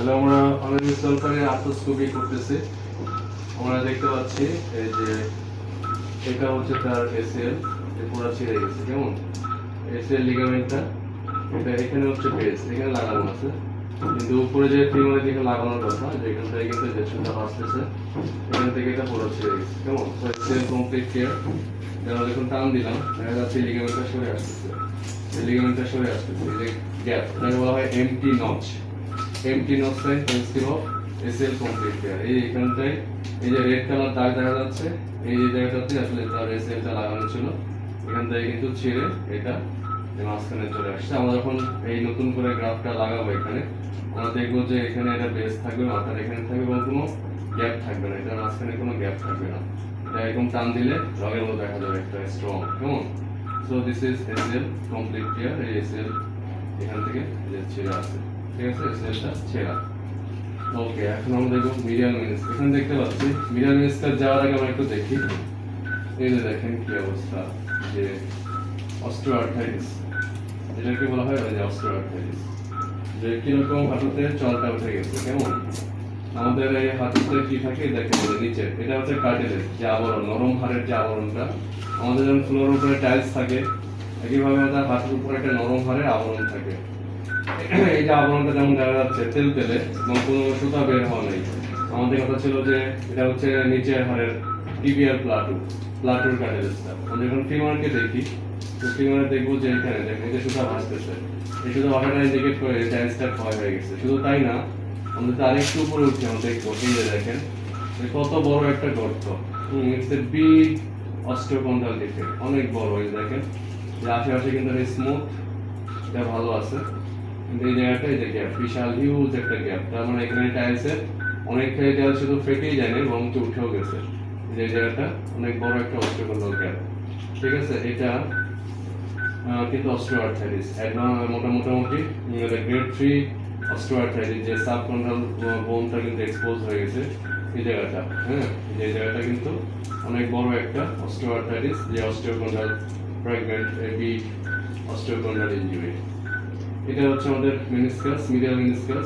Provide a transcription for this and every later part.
তাহলে আমরা আনইনস্টল করে আর্থ্রোস্কোপি করতেছি। আমরা দেখতে পাচ্ছি এই যে এটা হচ্ছে তার এসএল, এটা পুরো ছিঁড়ে গেছে। কেমন এসএল লিগামেন্টটা, এটা এখানে হচ্ছে বেস, এখানে লাগানো আছে, কিন্তু উপরে যে ফিমারের দিকে লাগানোর কথা, যে এখান থেকে কিন্তু যে সুতা আসতেছে এখান থেকে এটা পুরো ছিঁড়ে গেছে। কেমন এসএল কমপ্লিট কেয়ার। আমরা যখন টান দিলাম দেখা যাচ্ছে লিগামেন্টটা সরে আসতেছে, এই লিগামেন্টটা সরে আসতেছে, এই যে গ্যাপ, এটাকে বলা হয় empty notch. Empty notch sign principle of SL complete care. এই এখানটায় এই যে রেড কালার দাগ দেখা যাচ্ছে, এই যে জায়গাটাতে আসলে তার এসএলটা লাগানো ছিল, এখান থেকে কিন্তু ছিঁড়ে এটা মাঝখানে চলে আসছে। আমরা যখন এই নতুন করে গ্রাফটা লাগাবো এখানে, আমরা দেখবো যে এখানে এটা বেস থাকবে, মাথার এখানে থাকবে এবং কোনো গ্যাপ থাকবে না, এটার মাঝখানে কোনো গ্যাপ থাকবে না। এটা এরকম টান দিলে রগের মতো দেখা যাবে একটা স্ট্রং। কেমন so this is SL complete care. এই এসএল এখান থেকে যে ছেঁড়া আছে, ঠিক আছে, এসএলটা ছেঁড়া। ওকে, এখন আমরা দেখবো মিডিয়াল মেনিসকাস। এখানে দেখতে পাচ্ছি মিডিয়াল মেনিসকাস যাওয়ার আগে আমরা একটু দেখি, এই যে দেখেন কি অবস্থা, যে অস্টিওআর্থ্রাইটিস, এটাকে বলা হয় যে অস্টিওআর্থ্রাইটিস, যে কিরকম হাঁটুতে চলটা উঠে গেছে। কেমন আমাদের এই হাঁটুতে কি থাকে দেখেন, নিচে এটা হচ্ছে কার্টিলেজ, যে আবরণ, নরম হাড়ের যে আবরণটা, আমাদের যেমন ফ্লোর উপরে টাইলস থাকে, একইভাবে তার হাঁটুর উপরে একটা নরম হাড়ের আবরণ থাকে। এই যে আবরণটা যেমন দেখা যাচ্ছে তেল তেলে এবং কোনো সুতা বের হওয়া নেই। আমাদের কথা ছিল যে এটা হচ্ছে নিচের হাড়ের টিবিয়াল প্লাটুর কার্টিলেজটা। আমরা যখন ফিমারকে দেখি, তো ফিমারে দেখবো যে এখানে দেখেন যে সুতা ভাসতেছে, এই সুতা ভাসাটা ইন্ডিকেট করে টাইলসটা ক্ষয় হয়ে গেছে। শুধু তাই না, আমরা তার একটু উপরে উঠে আমরা দেখবো এই যে দেখেন কত বড় একটা গর্ত। ইটস এ বিগ অস্টিওকন্ড্রাল ডিফেক্ট, অনেক বড়। এই দেখেন যে আশেপাশে কিন্তু স্মুথ, এটা ভালো আছে, কিন্তু এই জায়গাটা এই যে গ্যাপ, বিশাল হিউজ একটা গ্যাপ। তার মানে এখানে টাইলসের অনেকটাই টাইলস শুধু ফেটেই যায় না, বরং উঠেও গেছে। যে জায়গাটা অনেক বড় একটা অস্টিওকন্ড্রাল গ্যাপ, ঠিক আছে। এটা কিন্তু অস্টিওআর্থ্রাইটিস একদম মোটামুটি গ্রেড 3 অস্টিওআর্থ্রাইটিস, যে সাবকন্ড্রাল বোনটা কিন্তু এক্সপোজ হয়ে গেছে এই জায়গাটা। হ্যাঁ, এই জায়গাটা কিন্তু অনেক বড় একটা অস্টিওআর্থ্রাইটিস, যে অস্টিওকন্ড্রাল ফ্র্যাগমেন্ট, বি অস্টিওকন্ড্রাল ইনজুরি। এটা হচ্ছে আমাদের মেনিসকাস, মিডিয়াল মেনিসকাস।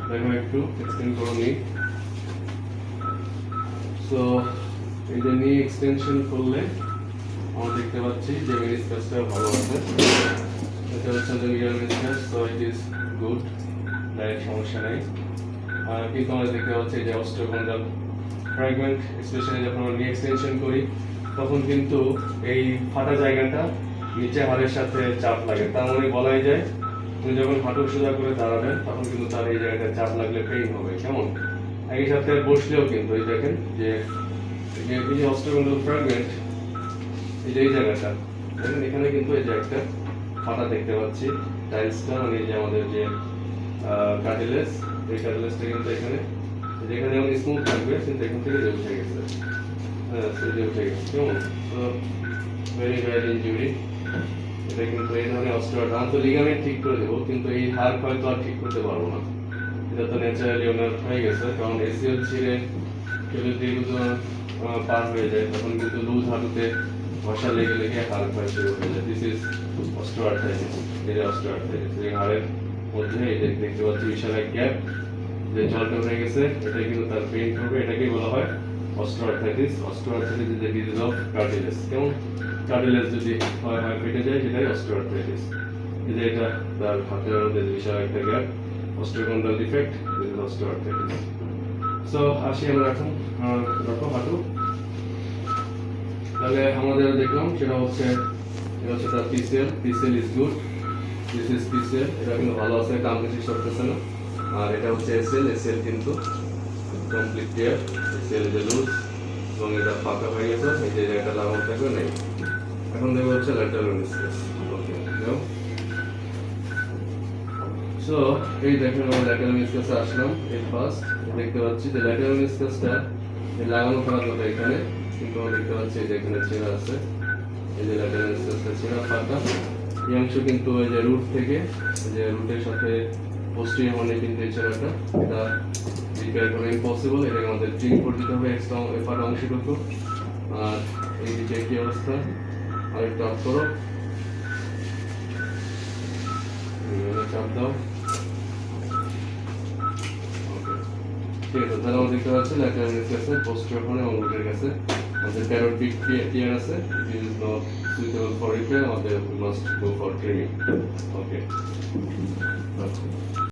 দেখো একটু এক্সটেন্ড করে নিই। সো এই যে নি এক্সটেনশন করলে আমরা দেখতে পাচ্ছি যে মেনিসকাসটা ভালো আছে। এটা হচ্ছে যে medial meniscus, so it is good, direct সমস্যা নেই। কিন্তু আমরা দেখতে পাচ্ছি যে অস্টিওকন্ড্রাল ফ্র্যাগমেন্ট, স্পেশালি যখন আমরা নি এক্সটেনশন করি তখন কিন্তু এই ফাটা জায়গাটা নিচে হাড়ের সাথে চাপ লাগে। তার মানে বলাই যায় তুমি যখন হাঁটু সোজা করে দাঁড়াবেন তখন কিন্তু তার এই জায়গাটা চাপ লাগলে পেইন হবে। কেমন একই সাথে বসলেও কিন্তু এই দেখেন যে এই যে অস্টিওকন্ড্রাল ফ্র্যাগমেন্ট, এই যে এই জায়গাটা দেখেন, এখানে কিন্তু এই যে একটা ফাটা দেখতে পাচ্ছি টাইলসটা, মানে এই যে আমাদের যে কার্টিলেজ, এই কার্টিলেজটা কিন্তু এখানে যেখানে যেমন স্মুথ থাকবে কিন্তু এখান থেকে যে উঠে গেছে। হ্যাঁ, যে উঠে গেছে। কেমন তো ভেরি ব্যাড ইনজুরি। এটা কিন্তু এই ধরনের অস্টিওআর্থ্রাইটিস, আমি তো লিগামেন্ট ঠিক করে দেবো কিন্তু এই হাড় ক্ষয় তো আর ঠিক করতে পারবো না, এটা তো ন্যাচারালি ওনার হয়ে গেছে। কারণ এসিএল ছিঁড়ে কেউ যদি পার হয়ে যায় তখন কিন্তু লুজ হাঁটুতে ঘষা লেগে লেগে হাড় ক্ষয় শুরু হয়ে যায়। This is osteoarthritis. এই যে অস্টিওআর্থ্রাইটিস, এই হাড়ের মধ্যে এই যে দেখতে পাচ্ছি বিশাল এক গ্যাপ, যে জলটা হয়ে গেছে, এটাই কিন্তু তার পেইন করবে। এটাকেই বলা হয় osteoarthritis. Osteoarthritis is a disease of cartilage. কেমন কার্টিলেজ যদি হয় ফেটে যায় সেটাই অস্টিওআর্থ্রাইটিস। এই যে এটা তার হাতের মধ্যে বিশাল একটা gap, osteochondral defect, this is osteoarthritis. So আসি আমরা এখন রাখো হাঁটু। তাহলে আমাদের দেখলাম সেটা হচ্ছে এটা হচ্ছে তার PCL. PCL is good, this is PCL, এটা কিন্তু ভালো আছে, কাম বেশি সরতেছে না। আর এটা হচ্ছে এসএল, এসএল কিন্তু কমপ্লিট ক্লিয়ার, এসএল যে লুজ এবং এটা ফাঁকা হয়ে গেছে, এই যে এটা লাগানো থাকবে নেই। এখন দেখবো হচ্ছে ল্যাটারাল মেনিসকাস। ওকে, সো এই দেখেন আমরা ল্যাটারাল মেনিসকাসে আসলাম। এই ফার্স্ট দেখতে পাচ্ছি যে ল্যাটারাল মেনিসকাসটা লাগানো থাকার কথা এখানে, কিন্তু আমরা দেখতে পাচ্ছি যে এখানে ছেঁড়া আছে। এই যে ল্যাটারাল মেনিসকাসটা ছেঁড়া ফাঁকা, এই অংশ কিন্তু এই যে রুট থেকে, এই যে রুটের সাথে পোস্টিরিয়র মানে কিন্তু এই ছেঁড়াটা, এটা রিপেয়ার করা ইম্পসিবল। এটাকে আমাদের ট্রিম করে দিতে হবে এক্সট্রা এই ফাটা অংশটুকু। আর এই দিকে কি অবস্থা, আর একটু আপ করো, চাপ দাও। ঠিক আছে, তাহলে আমরা দেখতে পাচ্ছি ল্যাটারাল রেডিয়াস আছে, পোস্টেরিয়র হর্ন এবং রুটের কাছে আমাদের প্যারোটিড টিয়ার আছে, it is not suitable for repair, আমাদের must go for trimming. Okay.